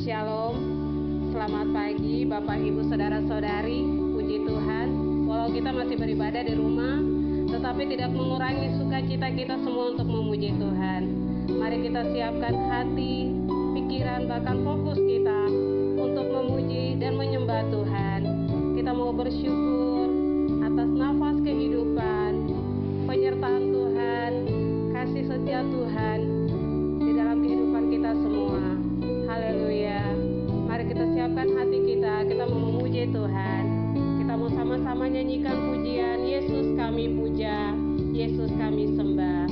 Shalom, selamat pagi Bapak Ibu Saudara-saudari. Puji Tuhan, walau kita masih beribadah di rumah, tetapi tidak mengurangi sukacita kita semua untuk memuji Tuhan. Mari kita siapkan hati, pikiran, bahkan fokus kita untuk memuji dan menyembah Tuhan. Kita mau bersyukur atas nafas kehidupan, penyertaan Tuhan, kasih setia Tuhan di dalam kehidupan kita semua. Haleluya. Mari kita siapkan hati kita mau memuji Tuhan. Kita mau sama-sama nyanyikan pujian, Yesus kami puja, Yesus kami sembah.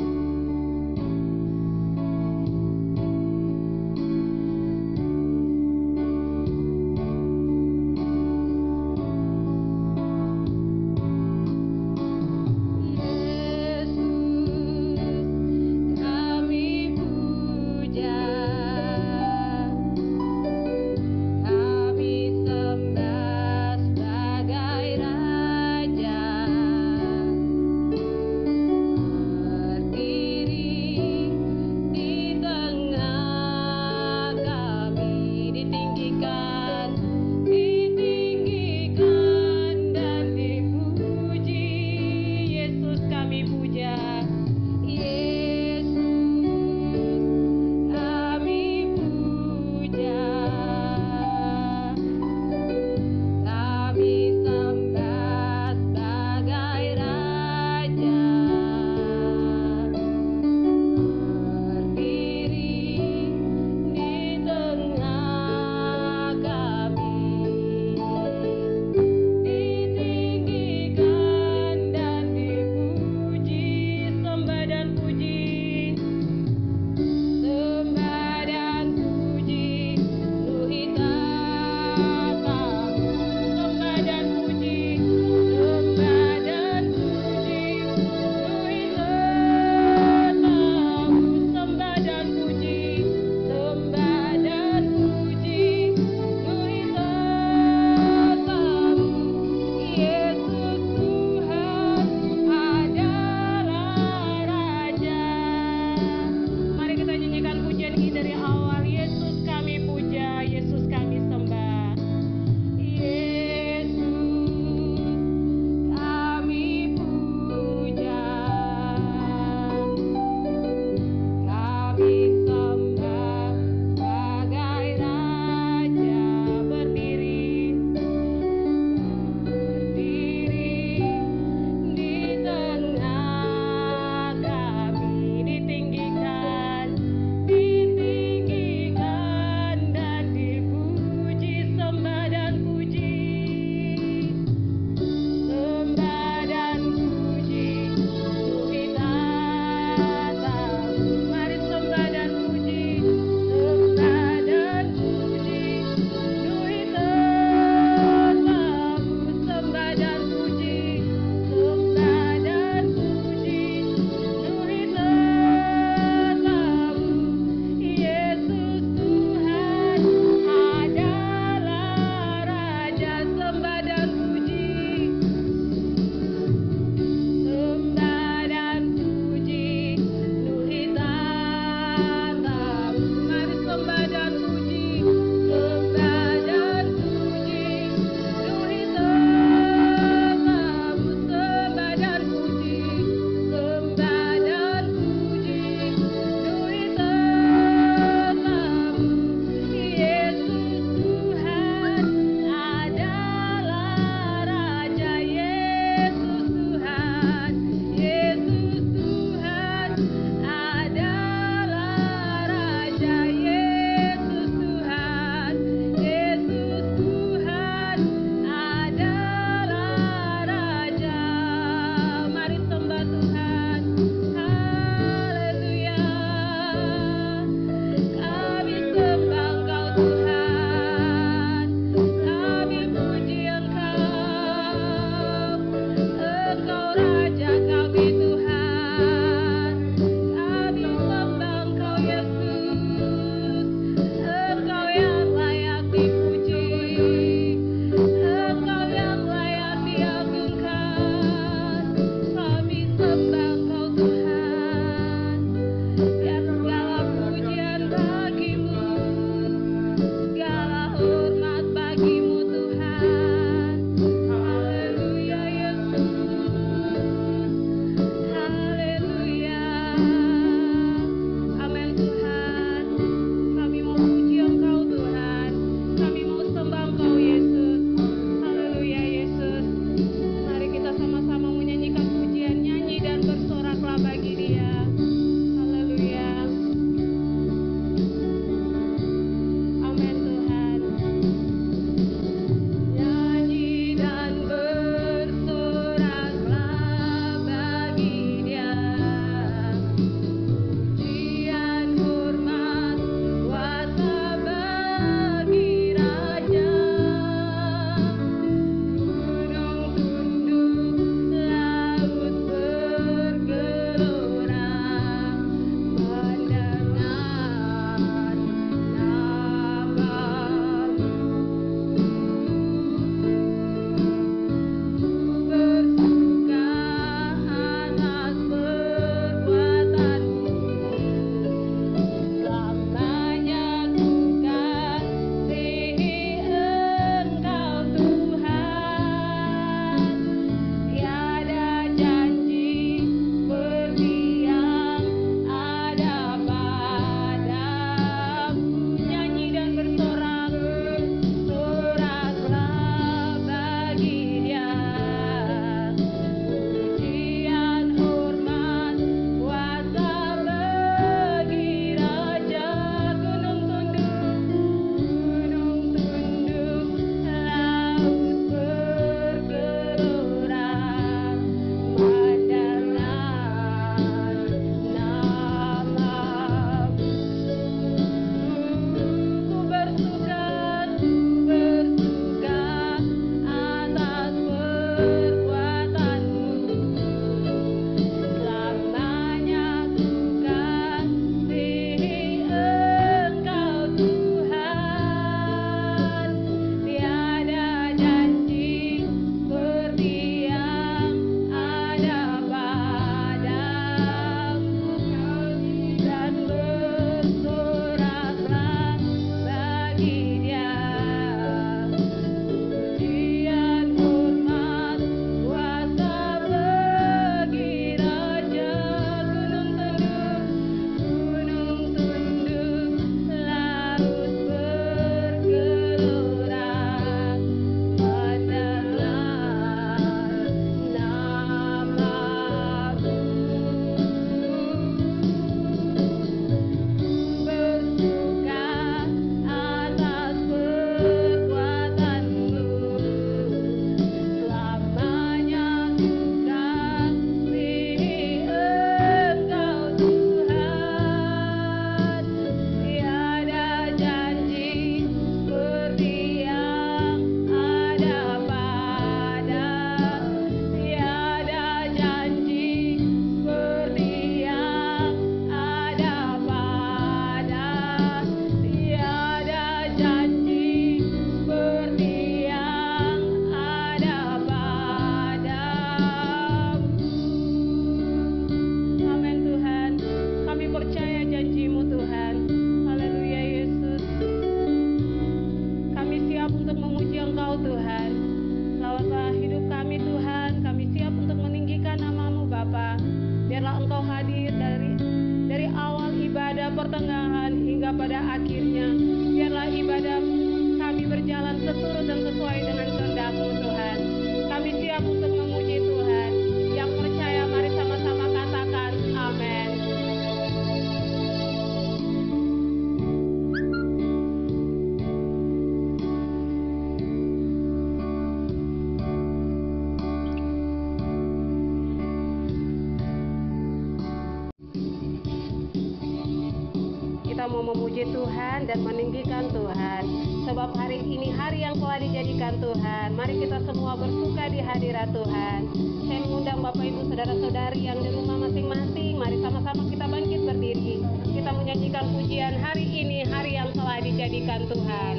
pertengahan hingga pada akhirnya. Biarlah ibadah kami berjalan seturut dan sesuai dengan kehendak-Mu Tuhan. Kami siap untuk memuji Tuhan. Yang percaya mari sama-sama katakan amin. Kita mau memuji Tuhan dan meninggikan Tuhan, sebab hari ini hari yang telah dijadikan Tuhan. Mari kita semua bersuka di hadirat Tuhan. Saya mengundang Bapak Ibu Saudara-saudari yang di rumah masing-masing, mari sama-sama kita bangkit berdiri. Kita menyanyikan pujian hari ini, hari yang telah dijadikan Tuhan.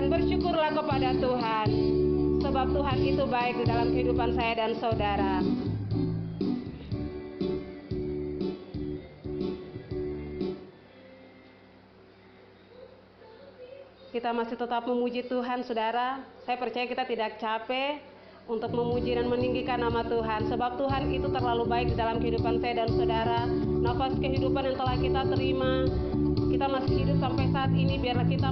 Bersyukurlah kepada Tuhan, sebab Tuhan itu baik di dalam kehidupan saya dan saudara. Kita masih tetap memuji Tuhan, saudara. Saya percaya kita tidak capek, untuk memuji dan meninggikan nama Tuhan, sebab Tuhan itu terlalu baik di dalam kehidupan saya dan saudara. Nafas kehidupan yang telah kita terima, kita masih hidup sampai saat ini, biarlah kita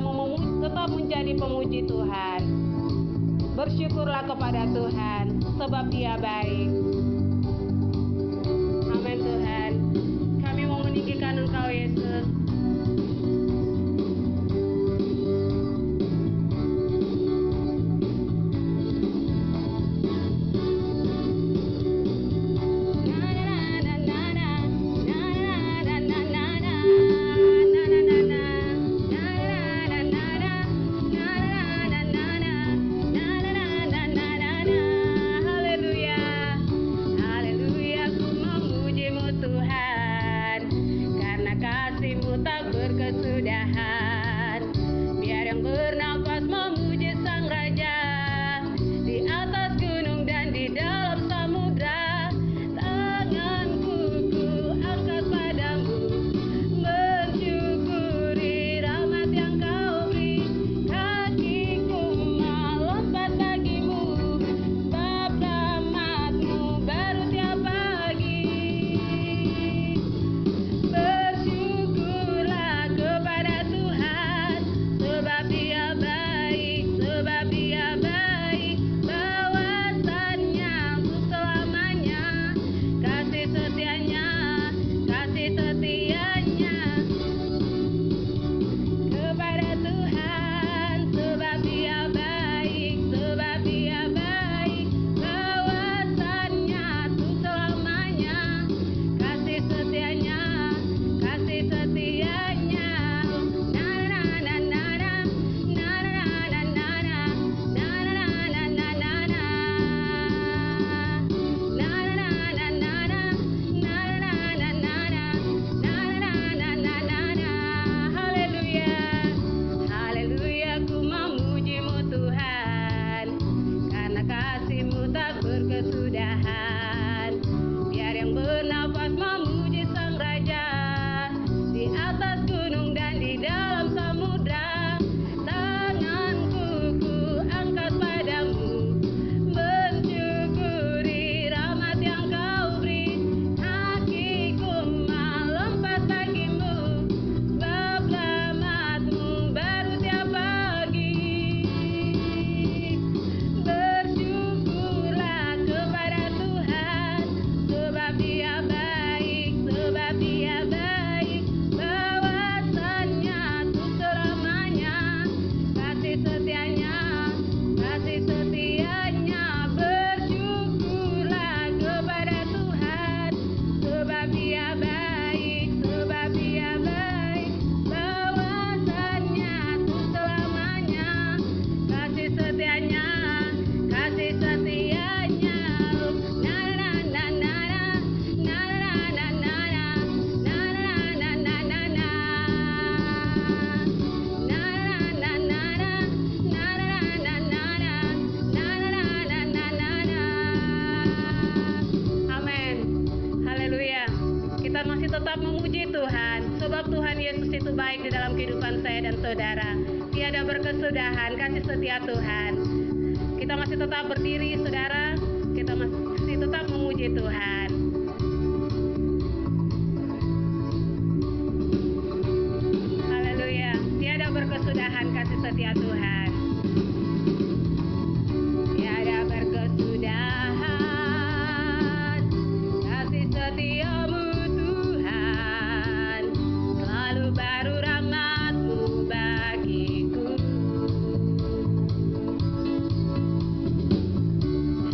tetap menjadi pemuji Tuhan. Bersyukurlah kepada Tuhan, sebab Dia baik. Amin Tuhan. Kami mau meninggikan Engkau Yesus. Tiada berkesudahan kasih setia Tuhan. Kita masih tetap berdiri saudara, kita masih tetap memuji Tuhan. Haleluya. Tiada berkesudahan kasih setia Tuhan. Tiada berkesudahan kasih setiamu Tuhan, selalu baru rahmat-Mu bagiku.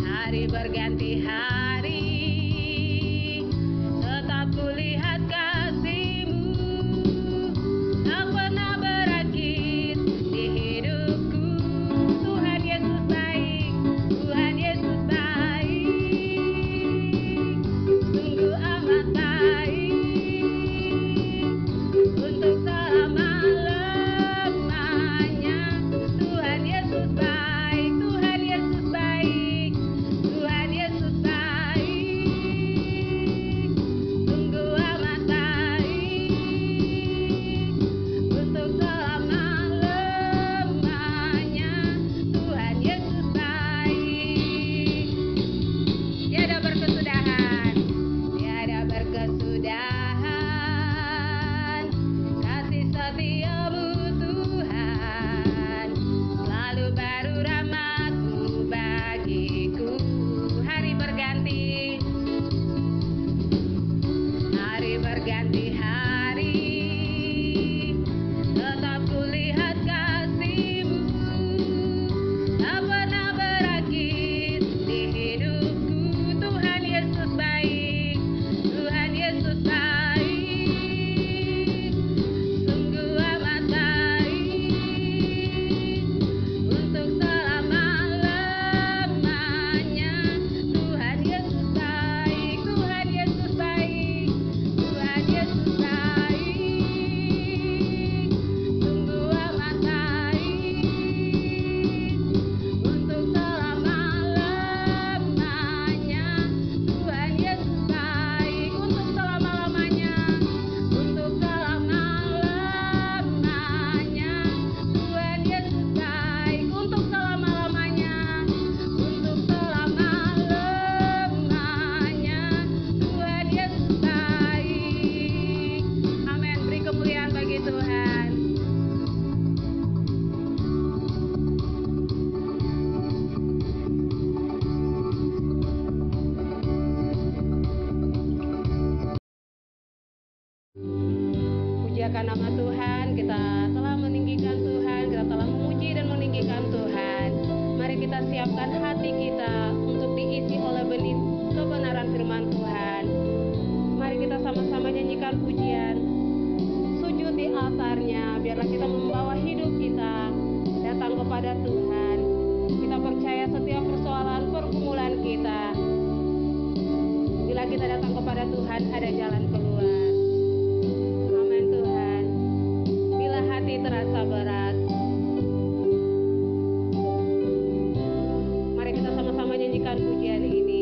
Hari berganti hari, tetap kulihat kasih-Mu, tak pernah berakhir di hidupku. Tuhan Yesus baik, Tuhan Yesus baik, sungguh amat baik, untuk selama-lamanya. Tuhan Yesus baik, Tuhan Yesus baik, Tuhan Yesus baik. memuliakan nama Tuhan, kita telah meninggikan Tuhan, kita telah memuji dan meninggikan Tuhan. Mari kita siapkan hati kita untuk diisi oleh benih kebenaran firman Tuhan. Mari kita sama-sama nyanyikan pujian, sujud di altarnya. Biarlah kita membawa hidup kita datang kepada Tuhan. Kita percaya setiap persoalan pergumulan kita, bila kita datang kepada Tuhan ada jalan keluar. Amin Tuhan. Bila hati terasa berat, mari kita sama-sama nyanyikan pujian ini.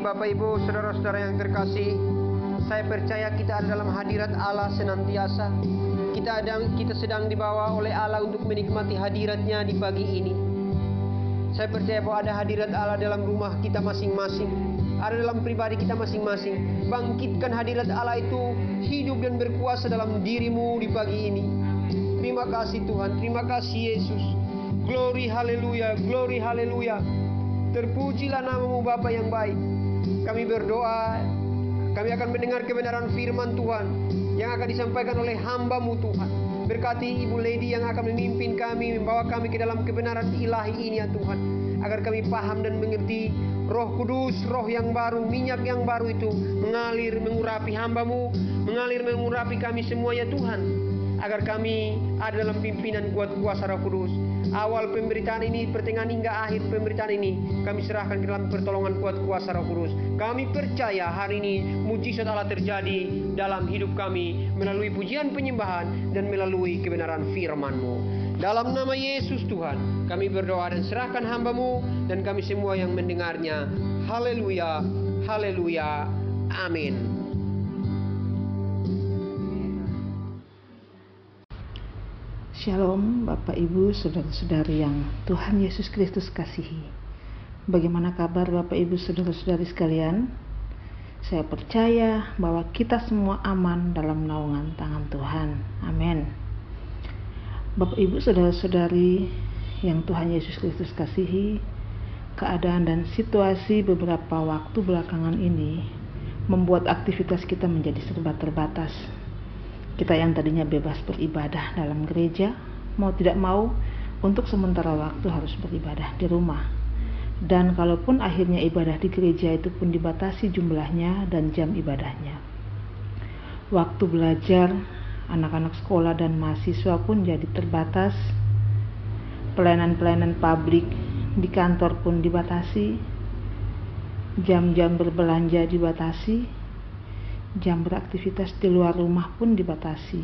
Bapak Ibu, saudara-saudara yang terkasih, saya percaya kita ada dalam hadirat Allah senantiasa. Kita sedang dibawa oleh Allah untuk menikmati hadiratnya di pagi ini. Saya percaya bahwa ada hadirat Allah dalam rumah kita masing-masing, ada dalam pribadi kita masing-masing. Bangkitkan hadirat Allah itu hidup dan berkuasa dalam dirimu di pagi ini. Terima kasih Tuhan, terima kasih Yesus. Glory haleluya, glory haleluya. Terpujilah namamu Bapa yang baik. Kami berdoa, kami akan mendengar kebenaran firman Tuhan yang akan disampaikan oleh hamba-Mu Tuhan. Berkati Ibu Lady yang akan memimpin kami, membawa kami ke dalam kebenaran ilahi ini ya Tuhan, agar kami paham dan mengerti. Roh Kudus, roh yang baru, minyak yang baru itu mengalir mengurapi hamba-Mu, mengalir mengurapi kami semua ya Tuhan, agar kami ada dalam pimpinan kuat kuasa Roh Kudus. Awal pemberitaan ini, pertengahan hingga akhir pemberitaan ini, kami serahkan ke dalam pertolongan kuat kuasa Roh Kudus. Kami percaya hari ini mujizat Allah terjadi dalam hidup kami melalui pujian penyembahan dan melalui kebenaran firman-Mu. Dalam nama Yesus Tuhan, kami berdoa dan serahkan hamba-Mu dan kami semua yang mendengarnya. Haleluya, haleluya, amin. Shalom Bapak Ibu Saudara-saudari yang Tuhan Yesus Kristus kasihi. Bagaimana kabar Bapak Ibu Saudara-saudari sekalian? Saya percaya bahwa kita semua aman dalam naungan tangan Tuhan. Amin. Bapak Ibu Saudara-saudari yang Tuhan Yesus Kristus kasihi, keadaan dan situasi beberapa waktu belakangan ini membuat aktivitas kita menjadi serba terbatas. Kita yang tadinya bebas beribadah dalam gereja, mau tidak mau untuk sementara waktu harus beribadah di rumah. Dan kalaupun akhirnya ibadah di gereja itu pun dibatasi jumlahnya dan jam ibadahnya. Waktu belajar anak-anak sekolah dan mahasiswa pun jadi terbatas. Pelayanan-pelayanan publik di kantor pun dibatasi. Jam-jam berbelanja dibatasi. Jam beraktivitas di luar rumah pun dibatasi.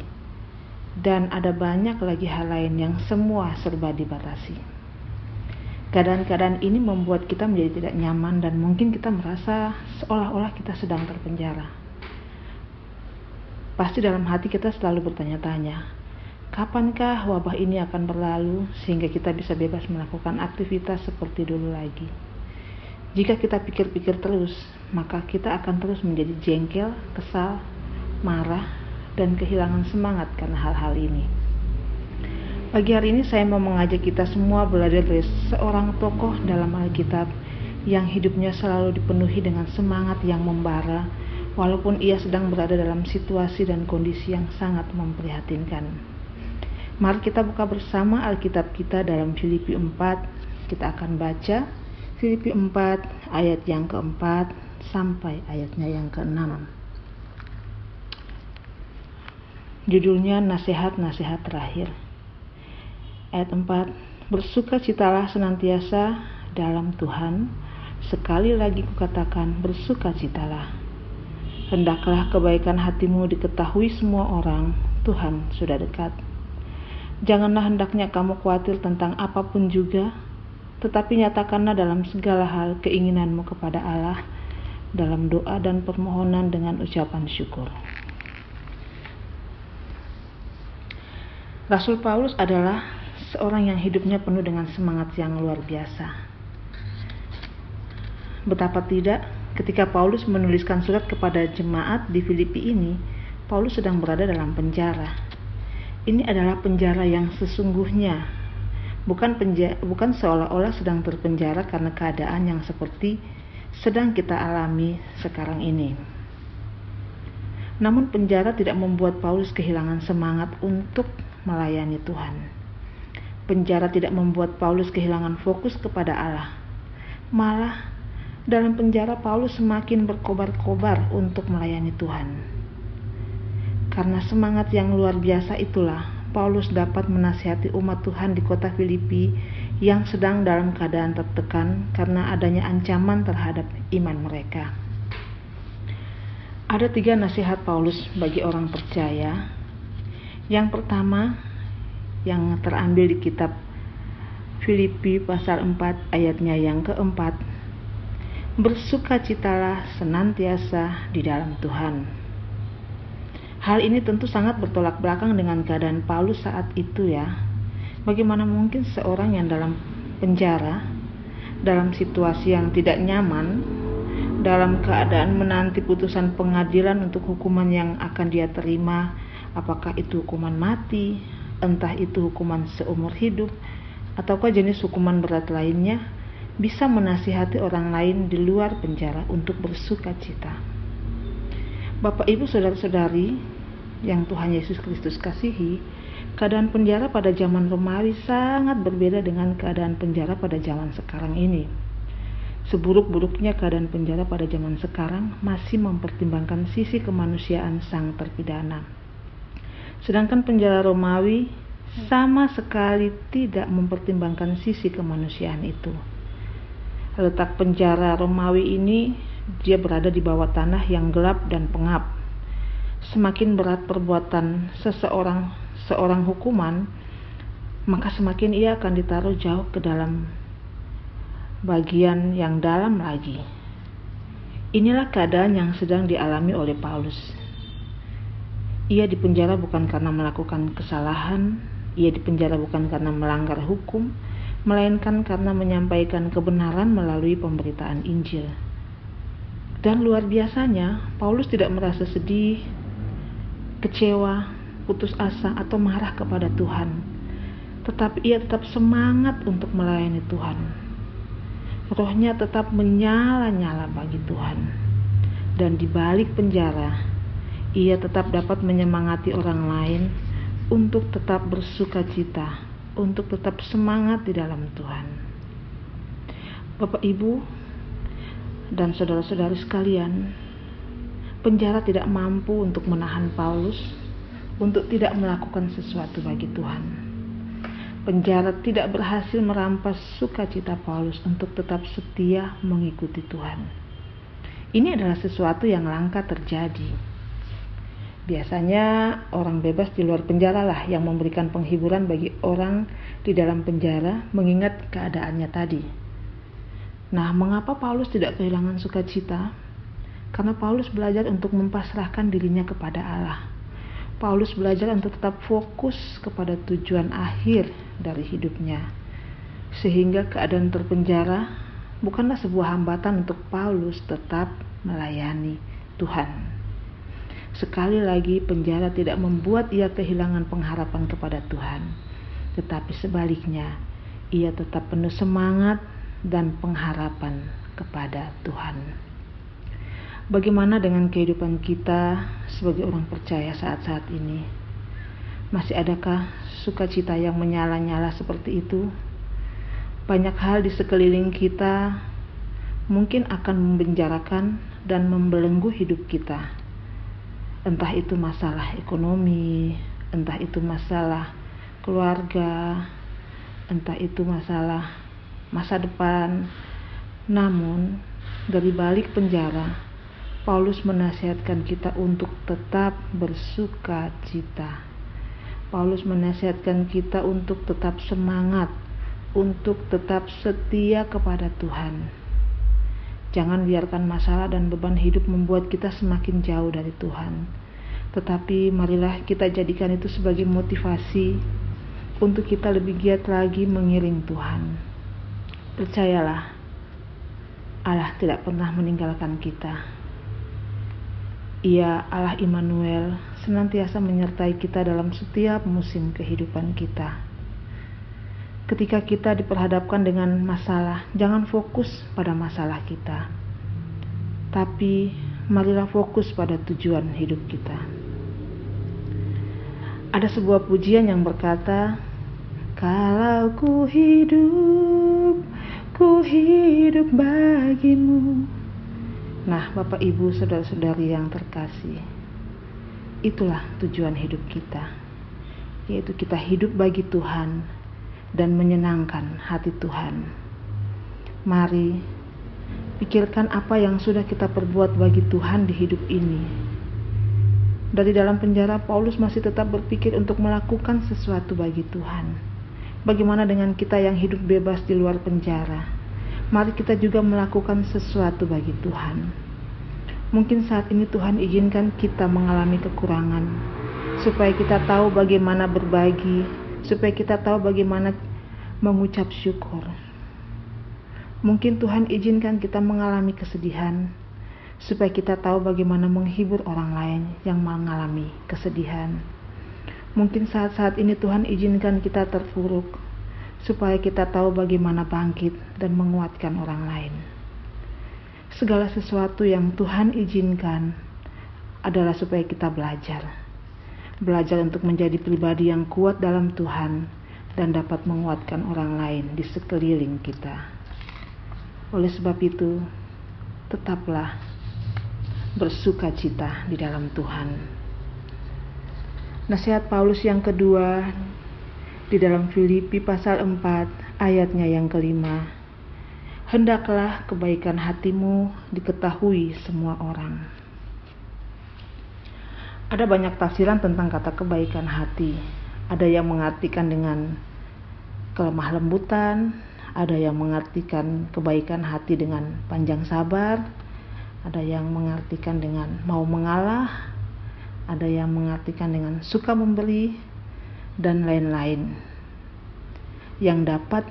Dan ada banyak lagi hal lain yang semua serba dibatasi. Keadaan-keadaan ini membuat kita menjadi tidak nyaman dan mungkin kita merasa seolah-olah kita sedang terpenjara. Pasti dalam hati kita selalu bertanya-tanya, kapankah wabah ini akan berlalu sehingga kita bisa bebas melakukan aktivitas seperti dulu lagi? Jika kita pikir-pikir terus, maka kita akan terus menjadi jengkel, kesal, marah, dan kehilangan semangat karena hal-hal ini. Pagi hari ini saya mau mengajak kita semua belajar dari seorang tokoh dalam Alkitab yang hidupnya selalu dipenuhi dengan semangat yang membara, walaupun ia sedang berada dalam situasi dan kondisi yang sangat memprihatinkan. Mari kita buka bersama Alkitab kita dalam Filipi 4. Kita akan baca Filipi 4 ayat yang keempat sampai ayatnya yang keenam. Judulnya Nasihat-Nasihat Terakhir. Ayat 4, bersukacitalah senantiasa dalam Tuhan. Sekali lagi kukatakan, bersukacitalah. Hendaklah kebaikan hatimu diketahui semua orang, Tuhan sudah dekat. Janganlah hendaknya kamu khawatir tentang apapun juga, tetapi nyatakanlah dalam segala hal keinginanmu kepada Allah dalam doa dan permohonan dengan ucapan syukur. Rasul Paulus adalah seorang yang hidupnya penuh dengan semangat yang luar biasa. Betapa tidak, ketika Paulus menuliskan surat kepada jemaat di Filipi ini, Paulus sedang berada dalam penjara. Ini adalah penjara yang sesungguhnya, bukan seolah-olah sedang terpenjara karena keadaan yang seperti sedang kita alami sekarang ini. Namun penjara tidak membuat Paulus kehilangan semangat untuk melayani Tuhan. Penjara tidak membuat Paulus kehilangan fokus kepada Allah. Malah, dalam penjara Paulus semakin berkobar-kobar untuk melayani Tuhan. Karena semangat yang luar biasa itulah, Paulus dapat menasihati umat Tuhan di kota Filipi yang sedang dalam keadaan tertekan karena adanya ancaman terhadap iman mereka. Ada 3 nasihat Paulus bagi orang percaya. Yang pertama, yang terambil di kitab Filipi pasal 4 ayatnya yang keempat. bersukacitalah senantiasa di dalam Tuhan. Hal ini tentu sangat bertolak belakang dengan keadaan Paulus saat itu ya. Bagaimana mungkin seorang yang dalam penjara, dalam situasi yang tidak nyaman, dalam keadaan menanti putusan pengadilan untuk hukuman yang akan dia terima, apakah itu hukuman mati, entah itu hukuman seumur hidup, ataukah jenis hukuman berat lainnya, bisa menasihati orang lain di luar penjara untuk bersukacita. Bapak, Ibu, saudara-saudari yang Tuhan Yesus Kristus kasihi, keadaan penjara pada zaman Romawi sangat berbeda dengan keadaan penjara pada zaman sekarang ini. Seburuk-buruknya keadaan penjara pada zaman sekarang masih mempertimbangkan sisi kemanusiaan sang terpidana. Sedangkan penjara Romawi sama sekali tidak mempertimbangkan sisi kemanusiaan itu. Letak penjara Romawi ini, dia berada di bawah tanah yang gelap dan pengap. Semakin berat perbuatan seorang hukuman, maka semakin ia akan ditaruh jauh ke dalam bagian yang dalam lagi. Inilah keadaan yang sedang dialami oleh Paulus. Ia dipenjara bukan karena melakukan kesalahan, ia dipenjara bukan karena melanggar hukum, melainkan karena menyampaikan kebenaran melalui pemberitaan Injil. Dan luar biasanya, Paulus tidak merasa sedih, kecewa, putus asa, atau marah kepada Tuhan, tetapi ia tetap semangat untuk melayani Tuhan. Rohnya tetap menyala-nyala bagi Tuhan, dan di balik penjara, ia tetap dapat menyemangati orang lain untuk tetap bersukacita, untuk tetap semangat di dalam Tuhan. Bapak, Ibu, dan saudara-saudari sekalian, penjara tidak mampu untuk menahan Paulus untuk tidak melakukan sesuatu bagi Tuhan. Penjara tidak berhasil merampas sukacita Paulus untuk tetap setia mengikuti Tuhan. Ini adalah sesuatu yang langka terjadi. Biasanya orang bebas di luar penjara lah yang memberikan penghiburan bagi orang di dalam penjara mengingat keadaannya tadi. Nah, mengapa Paulus tidak kehilangan sukacita? Karena Paulus belajar untuk mempasrahkan dirinya kepada Allah. Paulus belajar untuk tetap fokus kepada tujuan akhir dari hidupnya, sehingga keadaan terpenjara bukanlah sebuah hambatan untuk Paulus tetap melayani Tuhan. Sekali lagi, penjara tidak membuat ia kehilangan pengharapan kepada Tuhan, tetapi sebaliknya, ia tetap penuh semangat dan pengharapan kepada Tuhan. Bagaimana dengan kehidupan kita sebagai orang percaya saat-saat ini? Masih adakah sukacita yang menyala-nyala seperti itu? Banyak hal di sekeliling kita mungkin akan membenjarakan dan membelenggu hidup kita. Entah itu masalah ekonomi, entah itu masalah keluarga, entah itu masalah masa depan. Namun, dari balik penjara, Paulus menasihatkan kita untuk tetap bersukacita. Paulus menasihatkan kita untuk tetap semangat, untuk tetap setia kepada Tuhan. Jangan biarkan masalah dan beban hidup membuat kita semakin jauh dari Tuhan. Tetapi marilah kita jadikan itu sebagai motivasi untuk kita lebih giat lagi mengiring Tuhan. Percayalah, Allah tidak pernah meninggalkan kita. Ia, Allah Immanuel, senantiasa menyertai kita dalam setiap musim kehidupan kita. Ketika kita diperhadapkan dengan masalah, jangan fokus pada masalah kita, tapi marilah fokus pada tujuan hidup kita. Ada sebuah pujian yang berkata, "Kalau ku hidup bagimu." Nah, Bapak, Ibu, saudara-saudari yang terkasih, itulah tujuan hidup kita, yaitu kita hidup bagi Tuhan dan menyenangkan hati Tuhan. Mari pikirkan apa yang sudah kita perbuat bagi Tuhan di hidup ini. Dari dalam penjara, Paulus masih tetap berpikir untuk melakukan sesuatu bagi Tuhan. Bagaimana dengan kita yang hidup bebas di luar penjara? mari kita juga melakukan sesuatu bagi Tuhan. Mungkin saat ini Tuhan izinkan kita mengalami kekurangan, supaya kita tahu bagaimana berbagi, supaya kita tahu bagaimana mengucap syukur. Mungkin Tuhan izinkan kita mengalami kesedihan, supaya kita tahu bagaimana menghibur orang lain yang mengalami kesedihan. Mungkin saat-saat ini Tuhan izinkan kita terpuruk, supaya kita tahu bagaimana bangkit dan menguatkan orang lain. Segala sesuatu yang Tuhan izinkan adalah supaya kita belajar untuk menjadi pribadi yang kuat dalam Tuhan dan dapat menguatkan orang lain di sekeliling kita. Oleh sebab itu, tetaplah bersukacita di dalam Tuhan. Nasihat Paulus yang kedua di dalam Filipi pasal 4 ayatnya yang kelima. Hendaklah kebaikan hatimu diketahui semua orang. Ada banyak tafsiran tentang kata kebaikan hati. Ada yang mengartikan dengan kelemah lembutan, ada yang mengartikan kebaikan hati dengan panjang sabar, ada yang mengartikan dengan mau mengalah, ada yang mengartikan dengan suka memberi, dan lain-lain. Yang dapat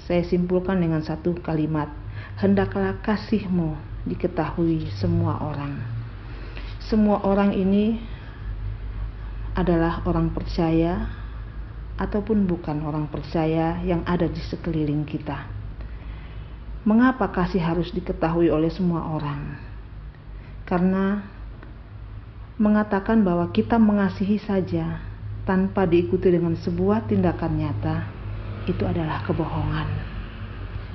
saya simpulkan dengan satu kalimat, hendaklah kasihmu diketahui semua orang. Semua orang ini adalah orang percaya ataupun bukan orang percaya yang ada di sekeliling kita. Mengapa kasih harus diketahui oleh semua orang? Karena mengatakan bahwa kita mengasihi saja tanpa diikuti dengan sebuah tindakan nyata, itu adalah kebohongan.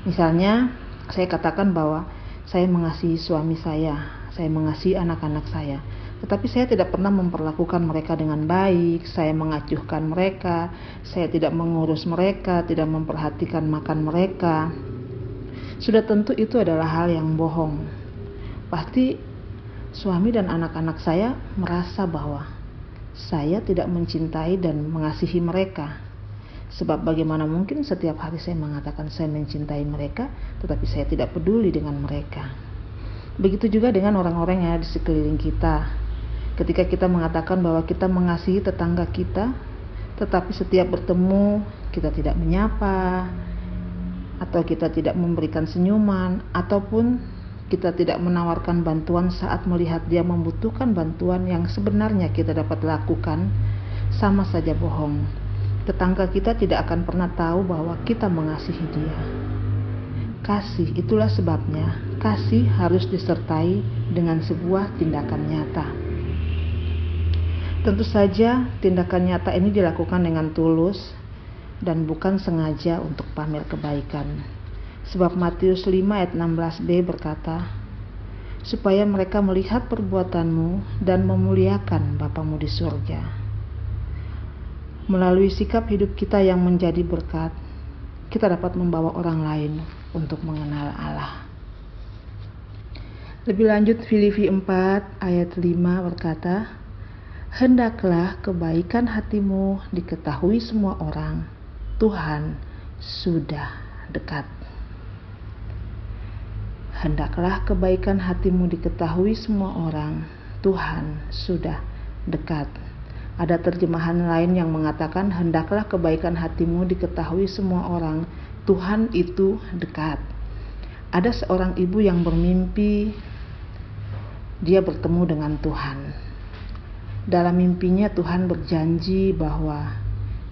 Misalnya, saya katakan bahwa saya mengasihi suami saya mengasihi anak-anak saya, tetapi saya tidak pernah memperlakukan mereka dengan baik, saya mengacuhkan mereka, saya tidak mengurus mereka, tidak memperhatikan makan mereka. Sudah tentu itu adalah hal yang bohong. Pasti suami dan anak-anak saya merasa bahwa saya tidak mencintai dan mengasihi mereka. Sebab bagaimana mungkin setiap hari saya mengatakan saya mencintai mereka, tetapi saya tidak peduli dengan mereka. Begitu juga dengan orang-orang yang ada di sekeliling kita. Ketika kita mengatakan bahwa kita mengasihi tetangga kita, tetapi setiap bertemu kita tidak menyapa, atau kita tidak memberikan senyuman, ataupun kita tidak menawarkan bantuan saat melihat dia membutuhkan bantuan yang sebenarnya kita dapat lakukan, sama saja bohong. Tetangga kita tidak akan pernah tahu bahwa kita mengasihi dia. Kasih, itulah sebabnya kasih harus disertai dengan sebuah tindakan nyata. Tentu saja tindakan nyata ini dilakukan dengan tulus dan bukan sengaja untuk pamer kebaikan. Sebab Matius 5 ayat 16b berkata, supaya mereka melihat perbuatanmu dan memuliakan Bapamu di surga. Melalui sikap hidup kita yang menjadi berkat, kita dapat membawa orang lain untuk mengenal Allah. Lebih lanjut Filipi 4 ayat 5 berkata, hendaklah kebaikan hatimu diketahui semua orang, Tuhan sudah dekat. Hendaklah kebaikan hatimu diketahui semua orang, Tuhan sudah dekat. Ada terjemahan lain yang mengatakan, hendaklah kebaikan hatimu diketahui semua orang, Tuhan itu dekat. Ada seorang ibu yang bermimpi, dia bertemu dengan Tuhan. Dalam mimpinya Tuhan berjanji bahwa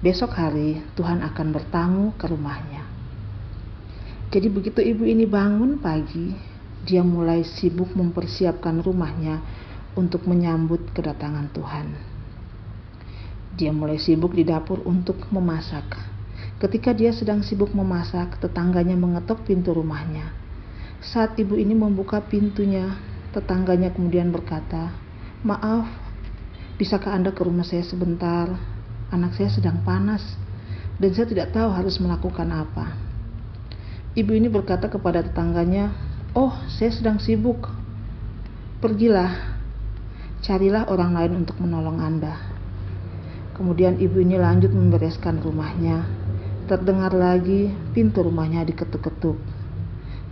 besok hari Tuhan akan bertamu ke rumahnya. Jadi begitu ibu ini bangun pagi, dia mulai sibuk mempersiapkan rumahnya untuk menyambut kedatangan Tuhan. Dia mulai sibuk di dapur untuk memasak. Ketika dia sedang sibuk memasak, tetangganya mengetok pintu rumahnya. Saat ibu ini membuka pintunya, tetangganya kemudian berkata, maaf, bisakah Anda ke rumah saya sebentar? Anak saya sedang panas dan saya tidak tahu harus melakukan apa. Ibu ini berkata kepada tetangganya, oh, saya sedang sibuk. Pergilah, carilah orang lain untuk menolong Anda. Kemudian ibu ini lanjut membereskan rumahnya. Terdengar lagi pintu rumahnya diketuk-ketuk.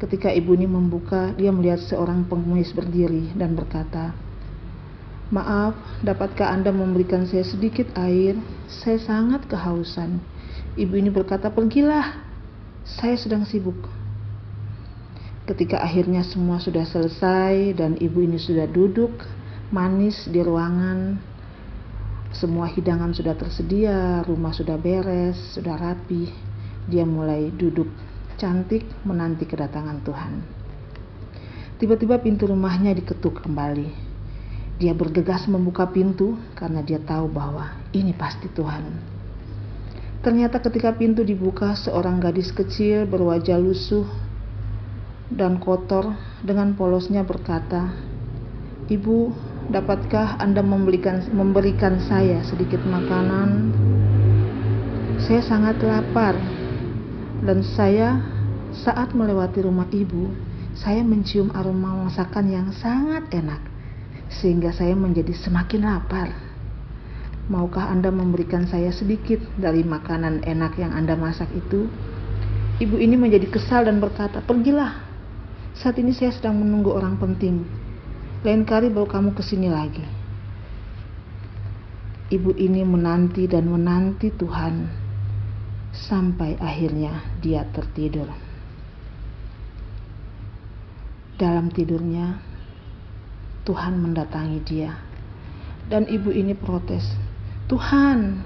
Ketika ibu ini membuka, dia melihat seorang pengemis berdiri dan berkata, "Maaf, dapatkah Anda memberikan saya sedikit air? Saya sangat kehausan." Ibu ini berkata, "Pergilah, saya sedang sibuk." Ketika akhirnya semua sudah selesai dan ibu ini sudah duduk manis di ruangan, semua hidangan sudah tersedia, rumah sudah beres, sudah rapi, dia mulai duduk cantik menanti kedatangan Tuhan. Tiba-tiba pintu rumahnya diketuk kembali. Dia bergegas membuka pintu karena dia tahu bahwa ini pasti Tuhan. Ternyata ketika pintu dibuka, seorang gadis kecil berwajah lusuh dan kotor dengan polosnya berkata, "Ibu, dapatkah Anda memberikan saya sedikit makanan? Saya sangat lapar, dan saat melewati rumah ibu, saya mencium aroma masakan yang sangat enak, sehingga saya menjadi semakin lapar. Maukah Anda memberikan saya sedikit dari makanan enak yang Anda masak itu?" Ibu ini menjadi kesal dan berkata, "Pergilah. Saat ini saya sedang menunggu orang penting. Lain kali baru kamu kesini lagi." Ibu ini menanti dan menanti Tuhan sampai akhirnya dia tertidur. Dalam tidurnya, Tuhan mendatangi dia. Dan ibu ini protes, "Tuhan,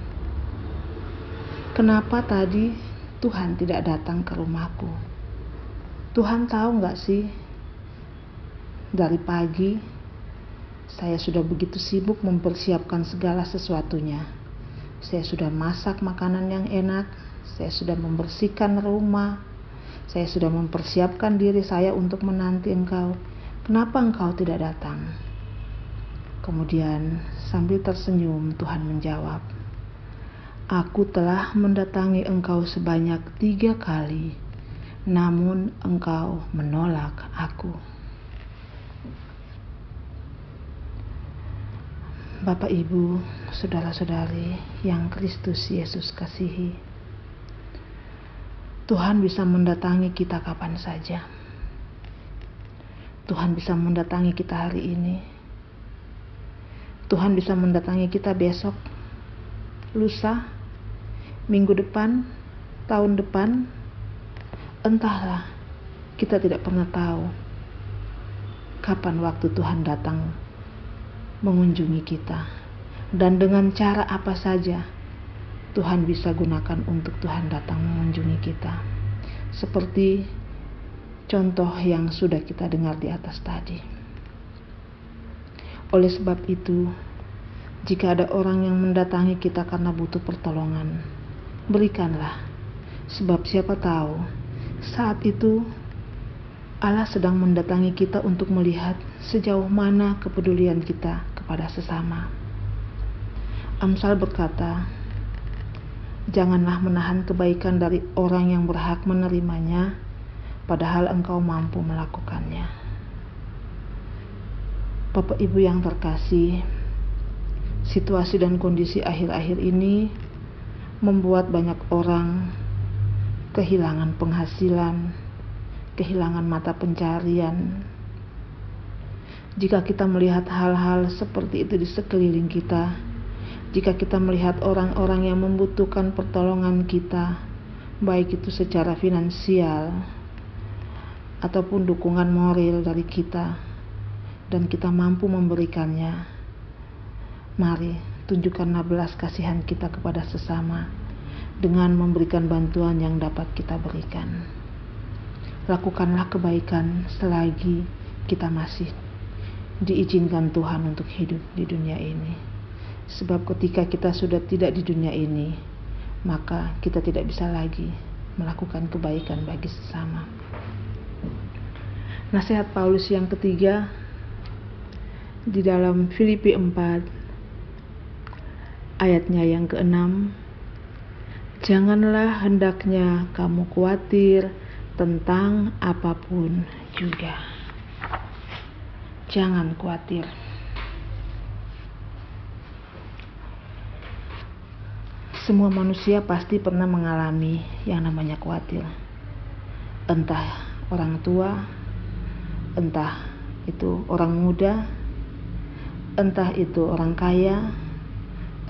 kenapa tadi Tuhan tidak datang ke rumahku? Tuhan tahu gak sih, dari pagi saya sudah begitu sibuk mempersiapkan segala sesuatunya. Saya sudah masak makanan yang enak, saya sudah membersihkan rumah, saya sudah mempersiapkan diri saya untuk menanti Engkau. Kenapa Engkau tidak datang?" Kemudian sambil tersenyum Tuhan menjawab, "Aku telah mendatangi engkau sebanyak 3 kali, namun engkau menolak aku." Bapak, Ibu, saudara-saudari yang Kristus Yesus kasihi, Tuhan bisa mendatangi kita kapan saja. Tuhan bisa mendatangi kita hari ini. Tuhan bisa mendatangi kita besok, lusa, minggu depan, tahun depan. Entahlah, kita tidak pernah tahu kapan waktu Tuhan datang mengunjungi kita, dan dengan cara apa saja Tuhan bisa gunakan untuk Tuhan datang mengunjungi kita, seperti contoh yang sudah kita dengar di atas tadi. Oleh sebab itu, jika ada orang yang mendatangi kita karena butuh pertolongan, berikanlah, sebab siapa tahu saat itu Allah sedang mendatangi kita untuk melihat sejauh mana kepedulian kita kepada sesama. Amsal berkata, "Janganlah menahan kebaikan dari orang yang berhak menerimanya, padahal engkau mampu melakukannya." Bapak Ibu yang terkasih, situasi dan kondisi akhir-akhir ini membuat banyak orang kehilangan penghasilan, kehilangan mata pencarian. Jika kita melihat hal-hal seperti itu di sekeliling kita, jika kita melihat orang-orang yang membutuhkan pertolongan kita, baik itu secara finansial ataupun dukungan moral dari kita, dan kita mampu memberikannya, mari tunjukkanlah belas kasihan kita kepada sesama dengan memberikan bantuan yang dapat kita berikan. Lakukanlah kebaikan selagi kita masih diizinkan Tuhan untuk hidup di dunia ini. Sebab ketika kita sudah tidak di dunia ini, maka kita tidak bisa lagi melakukan kebaikan bagi sesama. Nasihat Paulus yang ketiga di dalam Filipi 4 ayatnya yang ke-6, "Janganlah hendaknya kamu khawatir tentang apapun juga." Jangan khawatir. Semua manusia pasti pernah mengalami yang namanya khawatir. Entah orang tua, entah itu orang muda, entah itu orang kaya,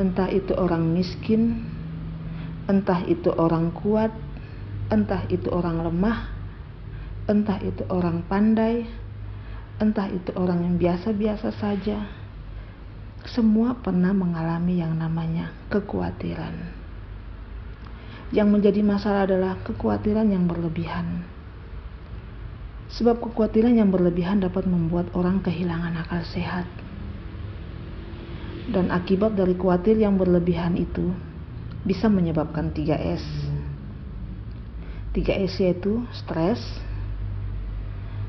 entah itu orang miskin, entah itu orang kuat, entah itu orang lemah, entah itu orang pandai, entah itu orang yang biasa-biasa saja. Semua pernah mengalami yang namanya kekhawatiran. Yang menjadi masalah adalah kekhawatiran yang berlebihan. Sebab kekhawatiran yang berlebihan dapat membuat orang kehilangan akal sehat. Dan akibat dari khawatir yang berlebihan itu bisa menyebabkan 3S. 3S yaitu stres.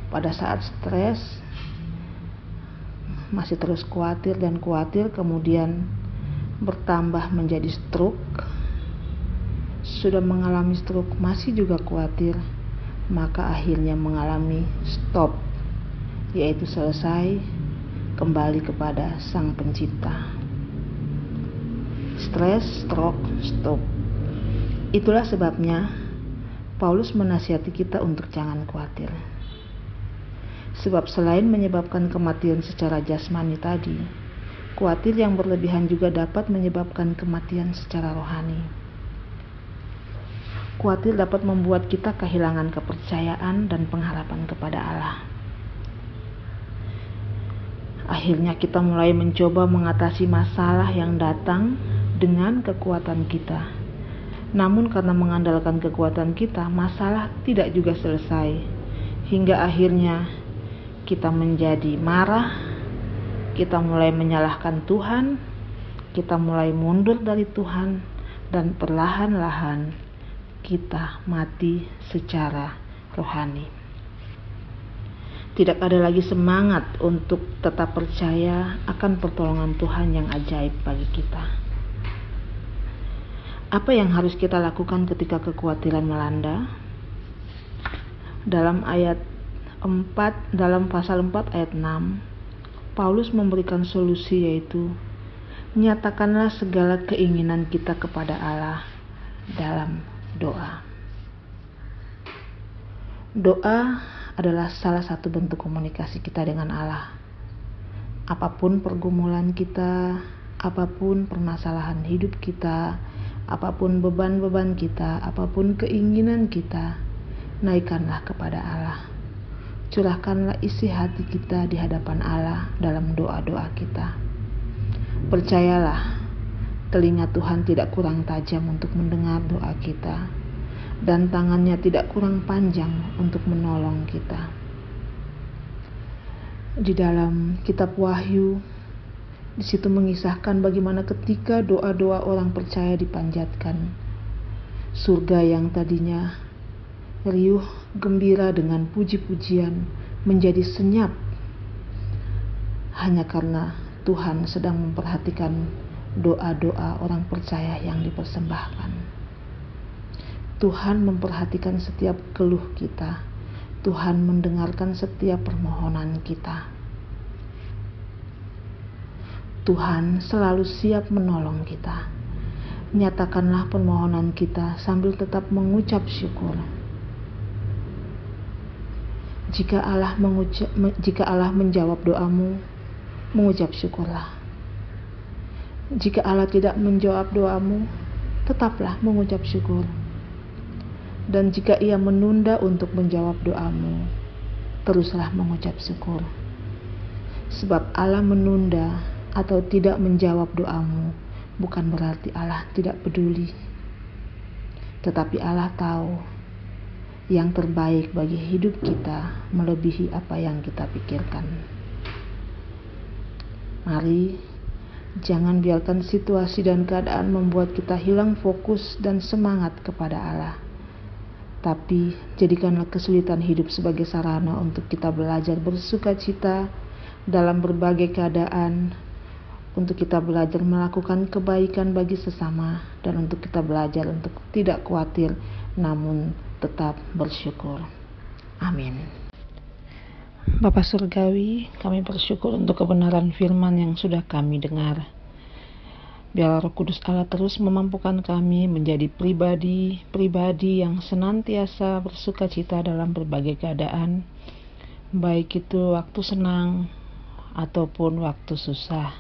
Pada saat stres masih terus khawatir dan khawatir, kemudian bertambah menjadi stroke. Sudah mengalami stroke masih juga khawatir, maka akhirnya mengalami stop, yaitu selesai, kembali kepada Sang Pencipta. Stres, stroke, stop. Itulah sebabnya Paulus menasihati kita untuk jangan khawatir. Sebab selain menyebabkan kematian secara jasmani tadi, khawatir yang berlebihan juga dapat menyebabkan kematian secara rohani. Khawatir dapat membuat kita kehilangan kepercayaan dan pengharapan kepada Allah. Akhirnya kita mulai mencoba mengatasi masalah yang datang dengan kekuatan kita. Namun karena mengandalkan kekuatan kita, masalah tidak juga selesai. Hingga akhirnya kita menjadi marah, kita mulai menyalahkan Tuhan, kita mulai mundur dari Tuhan, dan perlahan-lahan kita mati secara rohani. Tidak ada lagi semangat untuk tetap percaya akan pertolongan Tuhan yang ajaib bagi kita. Apa yang harus kita lakukan ketika kekhawatiran melanda? Dalam pasal 4 ayat 6, Paulus memberikan solusi, yaitu nyatakanlah segala keinginan kita kepada Allah dalam doa. Doa adalah salah satu bentuk komunikasi kita dengan Allah. Apapun pergumulan kita, apapun permasalahan hidup kita, apapun beban-beban kita, apapun keinginan kita, naikkanlah kepada Allah. Curahkanlah isi hati kita di hadapan Allah dalam doa-doa kita. Percayalah, telinga Tuhan tidak kurang tajam untuk mendengar doa kita, dan tangannya tidak kurang panjang untuk menolong kita. Di dalam kitab Wahyu, di situ mengisahkan bagaimana ketika doa-doa orang percaya dipanjatkan, surga yang tadinya riuh gembira dengan puji-pujian menjadi senyap hanya karena Tuhan sedang memperhatikan doa-doa orang percaya yang dipersembahkan. Tuhan memperhatikan setiap keluh kita. Tuhan mendengarkan setiap permohonan kita. Tuhan selalu siap menolong kita. Nyatakanlah permohonan kita sambil tetap mengucap syukur. Jika Allah menjawab doamu, mengucap syukurlah. Jika Allah tidak menjawab doamu, tetaplah mengucap syukur. Dan jika Ia menunda untuk menjawab doamu, teruslah mengucap syukur. Sebab Allah menunda atau tidak menjawab doamu bukan berarti Allah tidak peduli. Tetapi Allah tahu yang terbaik bagi hidup kita melebihi apa yang kita pikirkan. Mari, jangan biarkan situasi dan keadaan membuat kita hilang fokus dan semangat kepada Allah. Tapi jadikanlah kesulitan hidup sebagai sarana untuk kita belajar bersukacita dalam berbagai keadaan, untuk kita belajar melakukan kebaikan bagi sesama, dan untuk kita belajar untuk tidak khawatir namun tetap bersyukur. Amin. Bapa Surgawi, kami bersyukur untuk kebenaran firman yang sudah kami dengar. Biarlah Roh Kudus Allah terus memampukan kami menjadi pribadi yang senantiasa bersuka cita dalam berbagai keadaan, baik itu waktu senang ataupun waktu susah.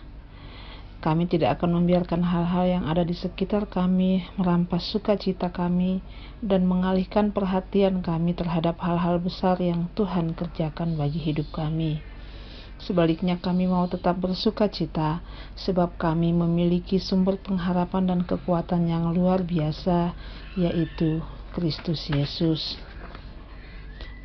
Kami tidak akan membiarkan hal-hal yang ada di sekitar kami merampas sukacita kami dan mengalihkan perhatian kami terhadap hal-hal besar yang Tuhan kerjakan bagi hidup kami. Sebaliknya kami mau tetap bersukacita sebab kami memiliki sumber pengharapan dan kekuatan yang luar biasa, yaitu Kristus Yesus.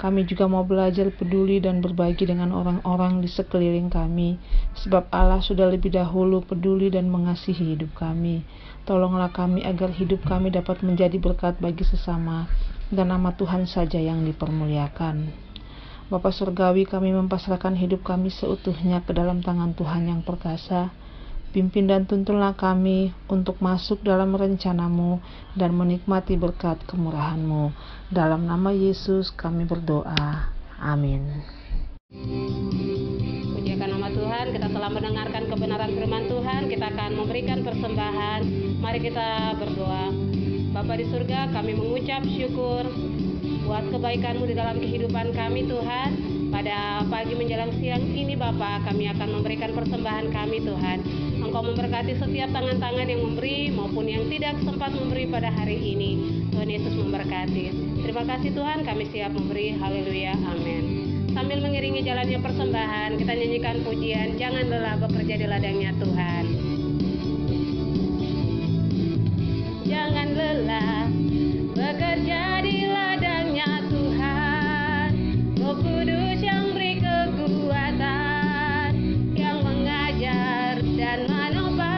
Kami juga mau belajar peduli dan berbagi dengan orang-orang di sekeliling kami, sebab Allah sudah lebih dahulu peduli dan mengasihi hidup kami. Tolonglah kami agar hidup kami dapat menjadi berkat bagi sesama, dan nama Tuhan saja yang dipermuliakan. Bapa Surgawi, kami mempasrahkan hidup kami seutuhnya ke dalam tangan Tuhan yang perkasa. Pimpin dan tuntunlah kami untuk masuk dalam rencana-Mu dan menikmati berkat kemurahan-Mu. Dalam nama Yesus kami berdoa. Amin. Pujikan nama Tuhan, kita telah mendengarkan kebenaran firman Tuhan. Kita akan memberikan persembahan. Mari kita berdoa. Bapa di surga, kami mengucap syukur buat kebaikan-Mu di dalam kehidupan kami, Tuhan. Pada pagi menjelang siang ini, Bapa, kami akan memberikan persembahan kami, Tuhan. Engkau memberkati setiap tangan-tangan yang memberi maupun yang tidak sempat memberi pada hari ini. Tuhan Yesus memberkati. Terima kasih Tuhan, kami siap memberi. Haleluya, amin. Sambil mengiringi jalannya persembahan, kita nyanyikan pujian Jangan Lelah Bekerja di Ladangnya Tuhan. Jangan lelah bekerja di ladangnya Tuhan. Roh Kudus yang beri kekuatan, yang mengajar dan menopang.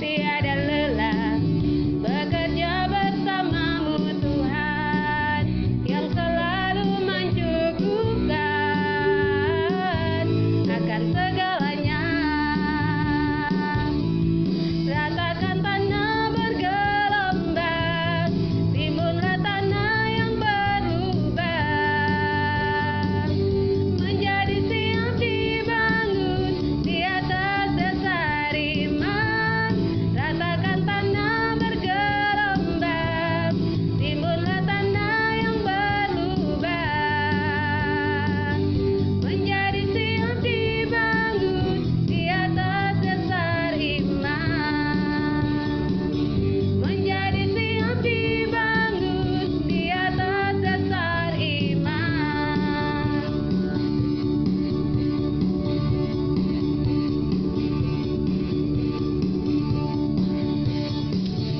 Tiada lelah bekerja bersamamu Tuhan, yang selalu mencukupkan akan segalanya. Ratakan tanah bergelombang, timbunlah tanah yang berlubang, menjadi siap dibangun di atas dasar iman. Ratakan tanah bergelombang, timbunlah tanah yang berlubang, menjadi siap dibangun di atas dasar iman, menjadi siap dibangun di atas dasar iman.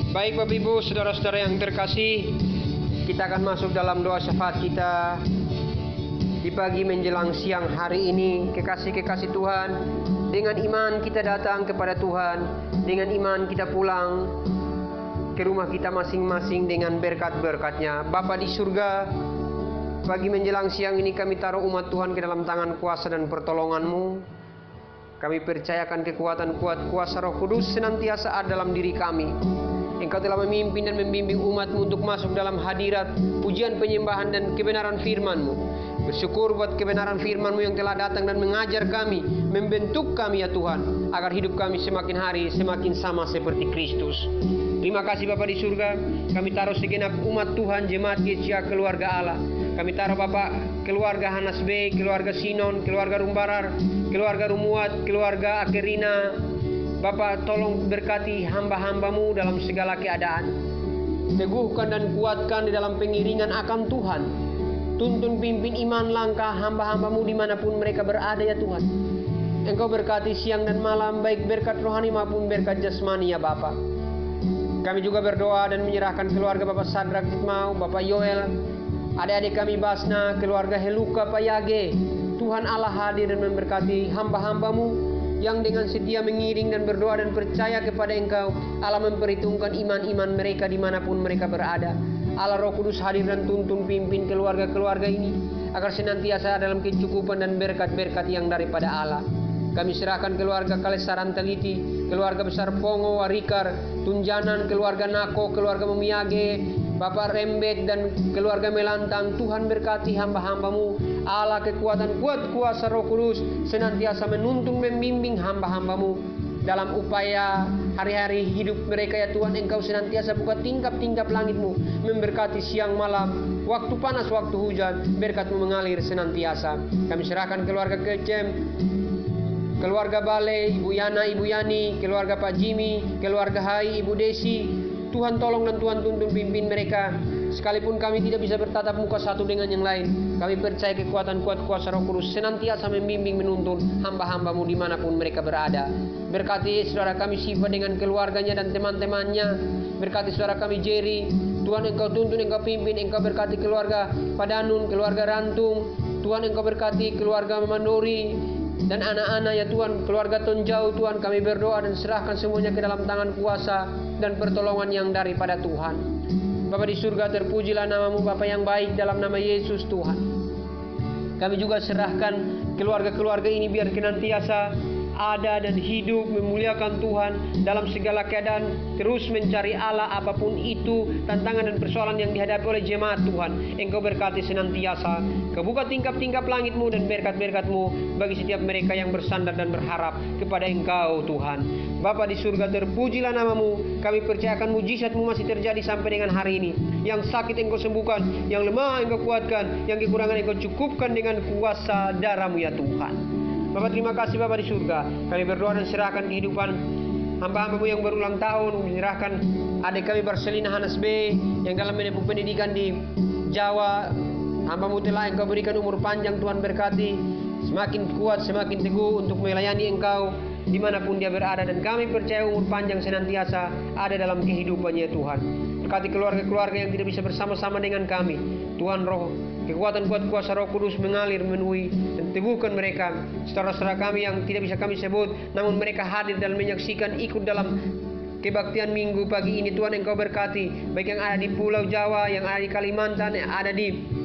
Baik Bapak Ibu, saudara-saudara yang terkasih, kita akan masuk dalam doa syafaat kita di pagi menjelang siang hari ini. Kekasih-kekasih Tuhan, dengan iman kita datang kepada Tuhan, dengan iman kita pulang ke rumah kita masing-masing dengan berkat-berkat-Nya. Bapa di surga, pagi menjelang siang ini kami taruh umat Tuhan ke dalam tangan kuasa dan pertolongan-Mu. Kami percayakan kekuatan kuasa Roh Kudus senantiasa ada dalam diri kami. Engkau telah memimpin dan membimbing umat-Mu untuk masuk dalam hadirat, pujian, penyembahan dan kebenaran firman-Mu. Bersyukur buat kebenaran firman-Mu yang telah datang dan mengajar kami, membentuk kami ya Tuhan, agar hidup kami semakin hari semakin sama seperti Kristus. Terima kasih Bapa di surga, kami taruh segenap umat Tuhan, jemaat GCA keluarga Allah. Kami taruh Bapak keluarga Hanas B, keluarga Sinon, keluarga Rumbarar, keluarga Rumuat, keluarga Akerina. Bapak tolong berkati hamba-hamba-Mu dalam segala keadaan. Teguhkan dan kuatkan di dalam pengiringan akan Tuhan. Tuntun pimpin iman langkah hamba-hamba-Mu dimanapun mereka berada ya Tuhan. Engkau berkati siang dan malam, baik berkat rohani maupun berkat jasmani ya Bapak. Kami juga berdoa dan menyerahkan keluarga Bapak Sadrak Titmau, Bapak Yoel, adik-adik kami Basna, keluarga Heluka, Pak Yage. Tuhan Allah hadir dan memberkati hamba-hamba-Mu yang dengan setia mengiring dan berdoa dan percaya kepada Engkau. Allah memperhitungkan iman-iman mereka dimanapun mereka berada. Allah Roh Kudus hadir dan tuntun pimpin keluarga-keluarga ini agar senantiasa dalam kecukupan dan berkat-berkat yang daripada Allah. Kami serahkan keluarga Kalesaran Teliti, keluarga besar Pongo, Warikar, Tunjanan, keluarga Nako, keluarga Memiage, Bapak Rembet dan keluarga Melantang, Tuhan berkati hamba-hambamu. Allah kekuatan kuat kuasa Roh Kudus senantiasa menuntun membimbing hamba-hambamu dalam upaya hari-hari hidup mereka ya Tuhan. Engkau senantiasa buka tingkap-tingkap langitmu, memberkati siang malam, waktu panas waktu hujan, berkat-Mu mengalir senantiasa. Kami serahkan keluarga Kecem, keluarga Bale, Ibu Yana, Ibu Yani, keluarga Pak Jimmy, keluarga Hai, Ibu Desi. Tuhan tolong dan Tuhan tuntun pimpin mereka. Sekalipun kami tidak bisa bertatap muka satu dengan yang lain, kami percaya kekuatan kuat kuasa Roh Kudus senantiasa membimbing menuntun hamba-hambamu dimanapun mereka berada. Berkati saudara kami Siva dengan keluarganya dan teman-temannya. Berkati saudara kami Jerry. Tuhan Engkau tuntun, Engkau pimpin, Engkau berkati keluarga Padanun, keluarga Rantung. Tuhan Engkau berkati keluarga Mandori dan anak-anak ya Tuhan, keluarga Tonjau. Tuhan kami berdoa dan serahkan semuanya ke dalam tangan kuasa dan pertolongan yang daripada Tuhan. Bapa di surga, terpujilah namamu Bapa yang baik, dalam nama Yesus Tuhan. Kami juga serahkan keluarga-keluarga ini biar senantiasa ada dan hidup memuliakan Tuhan dalam segala keadaan, terus mencari Allah apapun itu tantangan dan persoalan yang dihadapi oleh jemaat Tuhan. Engkau berkati senantiasa, kebuka tingkap-tingkap langitmu dan berkat-berkat-Mu bagi setiap mereka yang bersandar dan berharap kepada Engkau Tuhan. Bapa di surga, terpujilah namamu. Kami percayakan mujizat-Mu masih terjadi sampai dengan hari ini. Yang sakit Engkau sembuhkan, yang lemah Engkau kuatkan, yang kekurangan Engkau cukupkan dengan kuasa darah-Mu ya Tuhan. Bapak terima kasih Bapak di surga. Kami berdoa dan serahkan kehidupan hamba-hambamu yang berulang tahun. Menyerahkan adik kami Barcelina Hanas B yang dalam menempuh pendidikan di Jawa. Hamba-Mu telah Engkau berikan umur panjang, Tuhan berkati. Semakin kuat, semakin teguh untuk melayani Engkau dimanapun dia berada. Dan kami percaya umur panjang senantiasa ada dalam kehidupannya Tuhan. Berkati keluarga-keluarga yang tidak bisa bersama-sama dengan kami. Tuhan Roh, kekuatan kuat kuasa Roh Kudus mengalir memenuhi dan teguhkan mereka. Saudara-saudara kami yang tidak bisa kami sebut, namun mereka hadir dan menyaksikan ikut dalam kebaktian minggu pagi ini. Tuhan Engkau berkati, baik yang ada di Pulau Jawa, yang ada di Kalimantan, yang ada di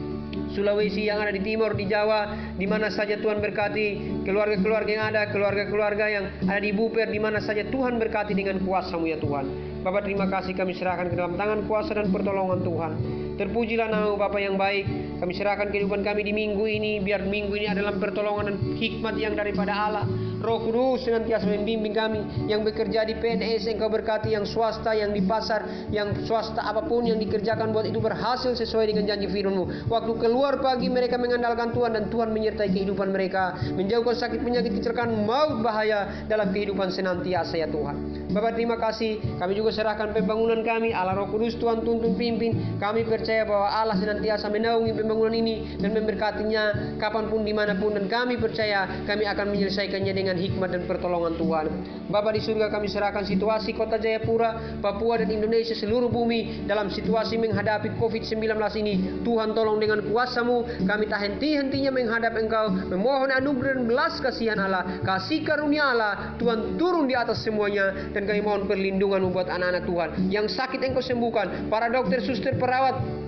Sulawesi, yang ada di timur, di Jawa, di mana saja Tuhan berkati keluarga-keluarga yang ada, keluarga-keluarga yang ada di Buper, di mana saja Tuhan berkati dengan kuasa-Mu ya Tuhan. Bapak terima kasih, kami serahkan ke dalam tangan kuasa dan pertolongan Tuhan. Terpujilah nama Bapa yang baik. Kami serahkan kehidupan kami di minggu ini, biar minggu ini adalah pertolongan dan hikmat yang daripada Allah. Roh Kudus senantiasa membimbing kami yang bekerja di PNS, Engkau berkati, yang swasta, yang di pasar, yang swasta apapun yang dikerjakan buat itu berhasil sesuai dengan janji firman-Mu. Waktu keluar pagi mereka mengandalkan Tuhan dan Tuhan menyertai kehidupan mereka, menjauhkan sakit penyakit kecelakaan maut bahaya dalam kehidupan senantiasa ya Tuhan. Bapak terima kasih, kami juga serahkan pembangunan kami. Allah Roh Kudus Tuhan tuntun pimpin. Kami percaya bahwa Allah senantiasa menaungi pembangunan ini dan memberkatinya kapanpun dimanapun, dan kami percaya kami akan menyelesaikannya dengan hikmat dan pertolongan Tuhan. Bapa di surga, kami serahkan situasi kota Jayapura, Papua dan Indonesia seluruh bumi dalam situasi menghadapi COVID-19 ini. Tuhan tolong dengan kuasa-Mu, kami tak henti-hentinya menghadap Engkau, memohon anugerah dan belas kasihan Allah, kasih karunia Allah Tuhan turun di atas semuanya. Dan kami mohon perlindungan-Mu buat anak-anak Tuhan yang sakit Engkau sembuhkan, para dokter, suster, perawat,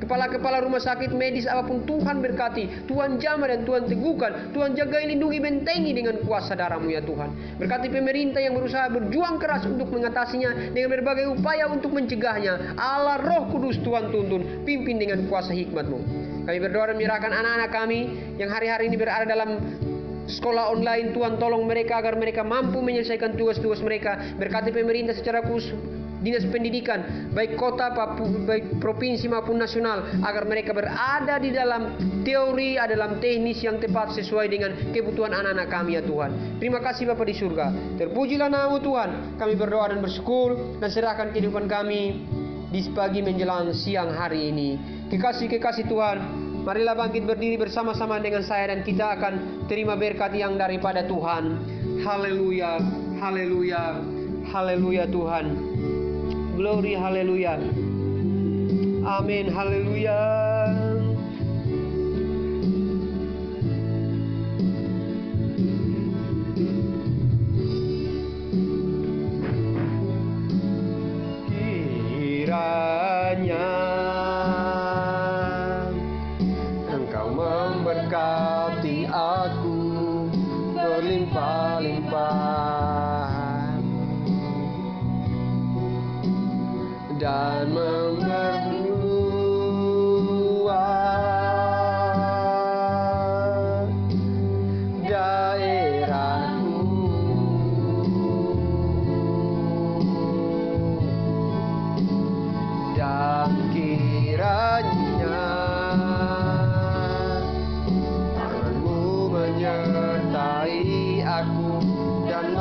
kepala-kepala rumah sakit medis apapun Tuhan berkati, Tuhan jamah dan Tuhan teguhkan, Tuhan jaga, lindungi, bentengi dengan kuasa darah-Mu ya Tuhan. Berkati pemerintah yang berusaha berjuang keras untuk mengatasinya dengan berbagai upaya untuk mencegahnya. Allah Roh Kudus Tuhan tuntun, pimpin dengan kuasa hikmat-Mu. Kami berdoa dan menyerahkan anak-anak kami yang hari-hari ini berada dalam sekolah online. Tuhan tolong mereka agar mereka mampu menyelesaikan tugas-tugas mereka. Berkati pemerintah secara khusus, dinas pendidikan baik kota, baik provinsi maupun nasional, agar mereka berada di dalam teori, dalam teknis yang tepat sesuai dengan kebutuhan anak-anak kami ya Tuhan. Terima kasih Bapa di surga, terpujilah nama Tuhan. Kami berdoa dan bersyukur dan serahkan kehidupan kami di pagi menjelang siang hari ini. Kekasih-kekasih Tuhan, marilah bangkit berdiri bersama-sama dengan saya dan kita akan terima berkat yang daripada Tuhan. Haleluya, haleluya, haleluya Tuhan. Glory, haleluya. Amin, haleluya. Kiranya Engkau memberkati aku berlimpah-limpah dan memberi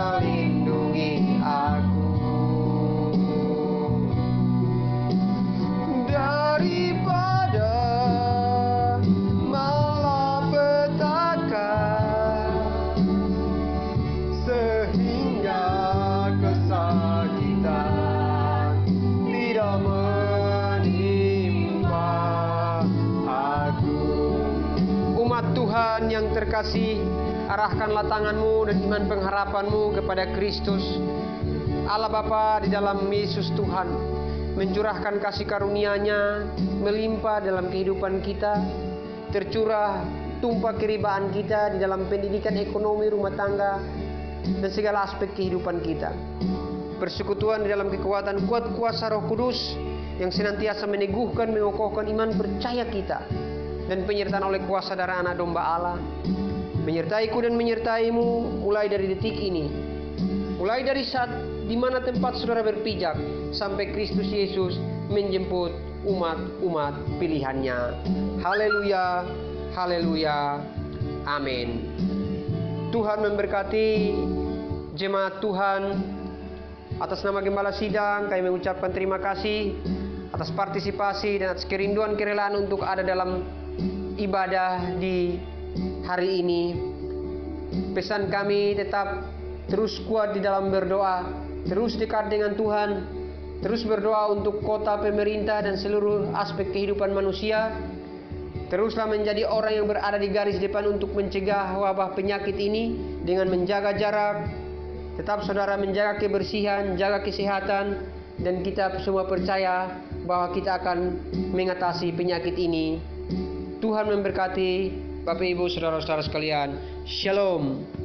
melindungi aku daripada malapetaka, sehingga kesakitan tidak menimpa aku. Umat Tuhan yang terkasih, arahkanlah tanganmu dan iman pengharapanmu kepada Kristus. Allah Bapa di dalam Yesus Tuhan mencurahkan kasih karunia-Nya melimpah dalam kehidupan kita, tercurah tumpah keribaan kita di dalam pendidikan, ekonomi, rumah tangga, dan segala aspek kehidupan kita. Persekutuan di dalam kekuatan kuat kuasa Roh Kudus yang senantiasa meneguhkan, mengokohkan iman percaya kita, dan penyertaan oleh kuasa darah Anak Domba Allah menyertaiku dan menyertaimu mulai dari detik ini, mulai dari saat di mana tempat saudara berpijak sampai Kristus Yesus menjemput umat-umat pilihannya. Haleluya, haleluya, amin. Tuhan memberkati jemaat Tuhan. Atas nama Gembala Sidang, kami mengucapkan terima kasih atas partisipasi dan atas kerinduan kerelaan untuk ada dalam ibadah di hari ini. Pesan kami tetap terus kuat di dalam berdoa, terus dekat dengan Tuhan, terus berdoa untuk kota, pemerintah, dan seluruh aspek kehidupan manusia. Teruslah menjadi orang yang berada di garis depan untuk mencegah wabah penyakit ini dengan menjaga jarak. Tetap saudara menjaga kebersihan, jaga kesehatan, dan kita semua percaya bahwa kita akan mengatasi penyakit ini. Tuhan memberkati Bapak Ibu Saudara-saudara sekalian. Shalom.